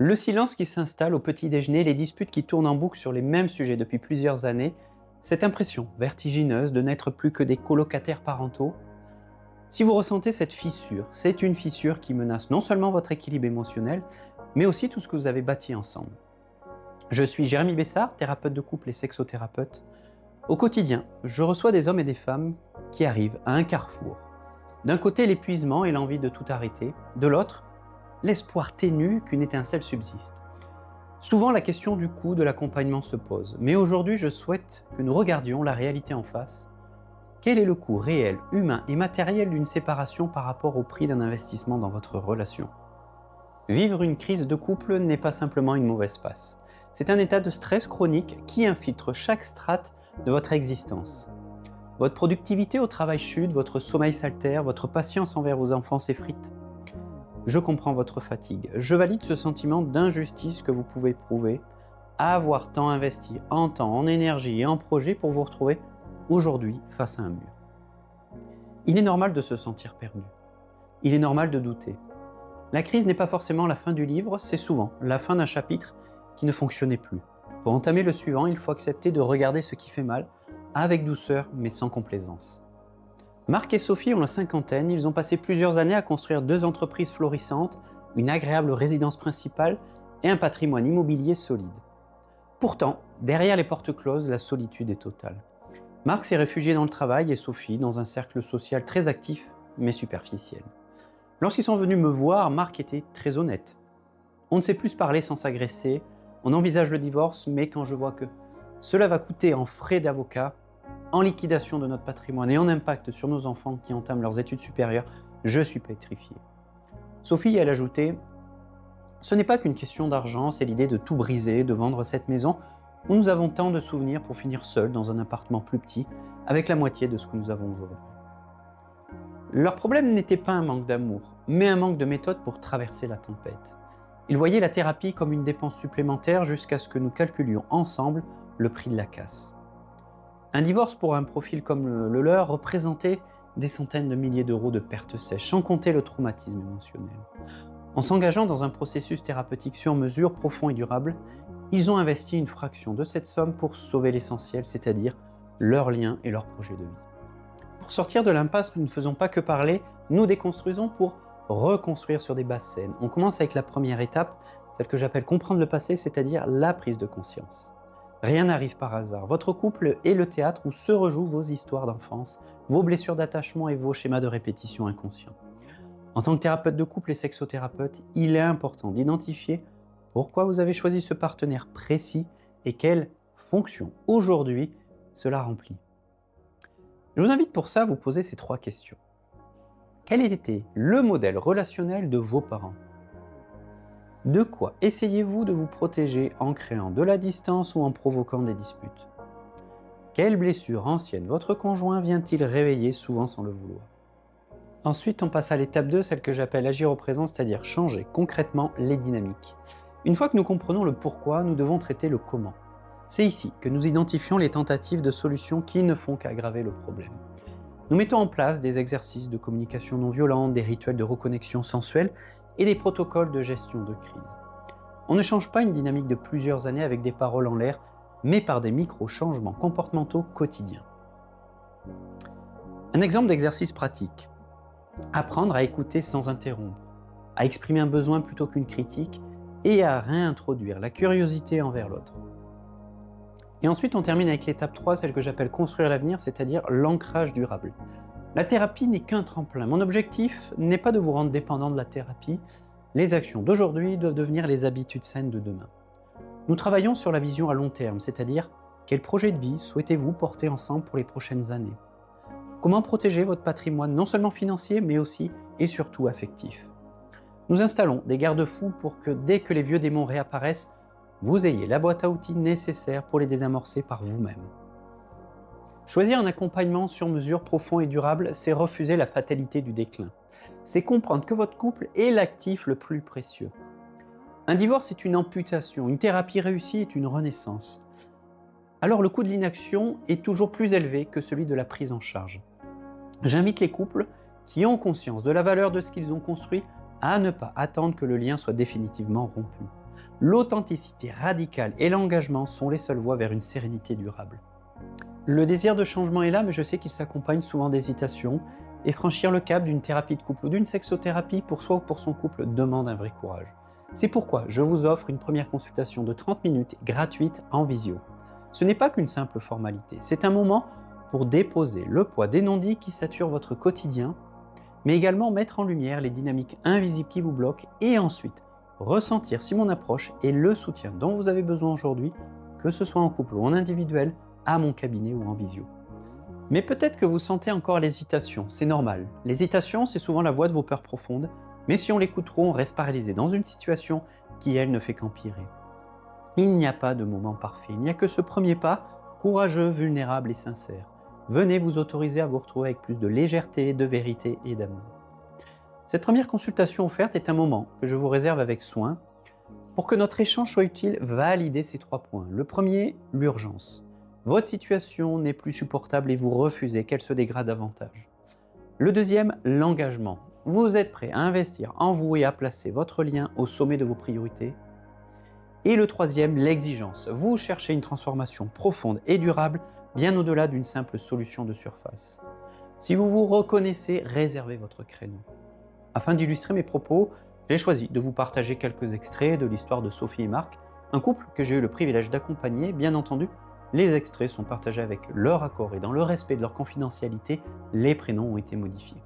Le silence qui s'installe au petit déjeuner, les disputes qui tournent en boucle sur les mêmes sujets depuis plusieurs années, cette impression vertigineuse de n'être plus que des colocataires parentaux. Si vous ressentez cette fissure, c'est une fissure qui menace non seulement votre équilibre émotionnel, mais aussi tout ce que vous avez bâti ensemble. Je suis Jérémy Bessard, thérapeute de couple et sexothérapeute. Au quotidien, je reçois des hommes et des femmes qui arrivent à un carrefour. D'un côté, l'épuisement et l'envie de tout arrêter. De l'autre, l'espoir ténu qu'une étincelle subsiste. Souvent, la question du coût de l'accompagnement se pose. Mais aujourd'hui, je souhaite que nous regardions la réalité en face. Quel est le coût réel, humain et matériel d'une séparation par rapport au prix d'un investissement dans votre relation ? Vivre une crise de couple n'est pas simplement une mauvaise passe. C'est un état de stress chronique qui infiltre chaque strate de votre existence. Votre productivité au travail chute, votre sommeil s'altère, votre patience envers vos enfants s'effrite. Je comprends votre fatigue. Je valide ce sentiment d'injustice que vous pouvez éprouver à avoir tant investi en temps, en énergie et en projet pour vous retrouver aujourd'hui face à un mur. Il est normal de se sentir perdu. Il est normal de douter. La crise n'est pas forcément la fin du livre, c'est souvent la fin d'un chapitre qui ne fonctionnait plus. Pour entamer le suivant, il faut accepter de regarder ce qui fait mal, avec douceur mais sans complaisance. Marc et Sophie ont la cinquantaine, ils ont passé plusieurs années à construire 2 entreprises florissantes, une agréable résidence principale et un patrimoine immobilier solide. Pourtant, derrière les portes closes, la solitude est totale. Marc s'est réfugié dans le travail et Sophie dans un cercle social très actif mais superficiel. Lorsqu'ils sont venus me voir, Marc était très honnête. On ne sait plus se parler sans s'agresser, on envisage le divorce, mais quand je vois que cela va coûter en frais d'avocat, en liquidation de notre patrimoine et en impact sur nos enfants qui entament leurs études supérieures, je suis pétrifié. Sophie, elle ajoutait, ce n'est pas qu'une question d'argent, c'est l'idée de tout briser, de vendre cette maison où nous avons tant de souvenirs pour finir seuls dans un appartement plus petit, avec la moitié de ce que nous avons aujourd'hui. Leur problème n'était pas un manque d'amour, mais un manque de méthode pour traverser la tempête. Ils voyaient la thérapie comme une dépense supplémentaire jusqu'à ce que nous calculions ensemble le prix de la casse. Un divorce pour un profil comme le leur représentait des centaines de milliers d'euros de pertes sèches, sans compter le traumatisme émotionnel. En s'engageant dans un processus thérapeutique sur mesure, profond et durable, ils ont investi une fraction de cette somme pour sauver l'essentiel, c'est-à-dire leurs liens et leurs projets de vie. Pour sortir de l'impasse, nous ne faisons pas que parler, nous déconstruisons pour reconstruire sur des bases saines. On commence avec la première étape, celle que j'appelle comprendre le passé, c'est-à-dire la prise de conscience. Rien n'arrive par hasard. Votre couple est le théâtre où se rejouent vos histoires d'enfance, vos blessures d'attachement et vos schémas de répétition inconscients. En tant que thérapeute de couple et sexothérapeute, il est important d'identifier pourquoi vous avez choisi ce partenaire précis et quelle fonction aujourd'hui cela remplit. Je vous invite pour ça à vous poser ces 3 questions. Quel était le modèle relationnel de vos parents ? De quoi essayez-vous de vous protéger en créant de la distance ou en provoquant des disputes ? Quelle blessure ancienne votre conjoint vient-il réveiller souvent sans le vouloir ? Ensuite, on passe à l'étape 2, celle que j'appelle agir au présent, c'est-à-dire changer concrètement les dynamiques. Une fois que nous comprenons le pourquoi, nous devons traiter le comment. C'est ici que nous identifions les tentatives de solutions qui ne font qu'aggraver le problème. Nous mettons en place des exercices de communication non violente, des rituels de reconnexion sensuelle et des protocoles de gestion de crise. On ne change pas une dynamique de plusieurs années avec des paroles en l'air, mais par des micro-changements comportementaux quotidiens. Un exemple d'exercice pratique. Apprendre à écouter sans interrompre, à exprimer un besoin plutôt qu'une critique et à réintroduire la curiosité envers l'autre. Et ensuite, on termine avec l'étape 3, celle que j'appelle construire l'avenir, c'est-à-dire l'ancrage durable. La thérapie n'est qu'un tremplin. Mon objectif n'est pas de vous rendre dépendant de la thérapie. Les actions d'aujourd'hui doivent devenir les habitudes saines de demain. Nous travaillons sur la vision à long terme, c'est-à-dire quel projet de vie souhaitez-vous porter ensemble pour les prochaines années ? Comment protéger votre patrimoine non seulement financier, mais aussi et surtout affectif ? Nous installons des garde-fous pour que dès que les vieux démons réapparaissent, vous ayez la boîte à outils nécessaire pour les désamorcer par vous-même. Choisir un accompagnement sur mesure profond et durable, c'est refuser la fatalité du déclin. C'est comprendre que votre couple est l'actif le plus précieux. Un divorce est une amputation, une thérapie réussie est une renaissance. Alors le coût de l'inaction est toujours plus élevé que celui de la prise en charge. J'invite les couples qui ont conscience de la valeur de ce qu'ils ont construit à ne pas attendre que le lien soit définitivement rompu. L'authenticité radicale et l'engagement sont les seules voies vers une sérénité durable. Le désir de changement est là, mais je sais qu'il s'accompagne souvent d'hésitation, et franchir le cap d'une thérapie de couple ou d'une sexothérapie pour soi ou pour son couple demande un vrai courage. C'est pourquoi je vous offre une première consultation de 30 minutes gratuite en visio. Ce n'est pas qu'une simple formalité, c'est un moment pour déposer le poids des non-dits qui saturent votre quotidien, mais également mettre en lumière les dynamiques invisibles qui vous bloquent et ensuite ressentir si mon approche est le soutien dont vous avez besoin aujourd'hui, que ce soit en couple ou en individuel, à mon cabinet ou en visio. Mais peut-être que vous sentez encore l'hésitation, c'est normal. L'hésitation, c'est souvent la voix de vos peurs profondes, mais si on l'écoute trop, on reste paralysé dans une situation qui, elle, ne fait qu'empirer. Il n'y a pas de moment parfait, il n'y a que ce premier pas, courageux, vulnérable et sincère. Venez vous autoriser à vous retrouver avec plus de légèreté, de vérité et d'amour. Cette première consultation offerte est un moment que je vous réserve avec soin. Pour que notre échange soit utile, validez ces 3 points. Le premier, l'urgence. Votre situation n'est plus supportable et vous refusez qu'elle se dégrade davantage. Le deuxième, l'engagement. Vous êtes prêt à investir en vous et à placer votre lien au sommet de vos priorités. Et le troisième, l'exigence. Vous cherchez une transformation profonde et durable, bien au-delà d'une simple solution de surface. Si vous vous reconnaissez, réservez votre créneau. Afin d'illustrer mes propos, j'ai choisi de vous partager quelques extraits de l'histoire de Sophie et Marc, un couple que j'ai eu le privilège d'accompagner. Bien entendu, les extraits sont partagés avec leur accord et dans le respect de leur confidentialité, les prénoms ont été modifiés.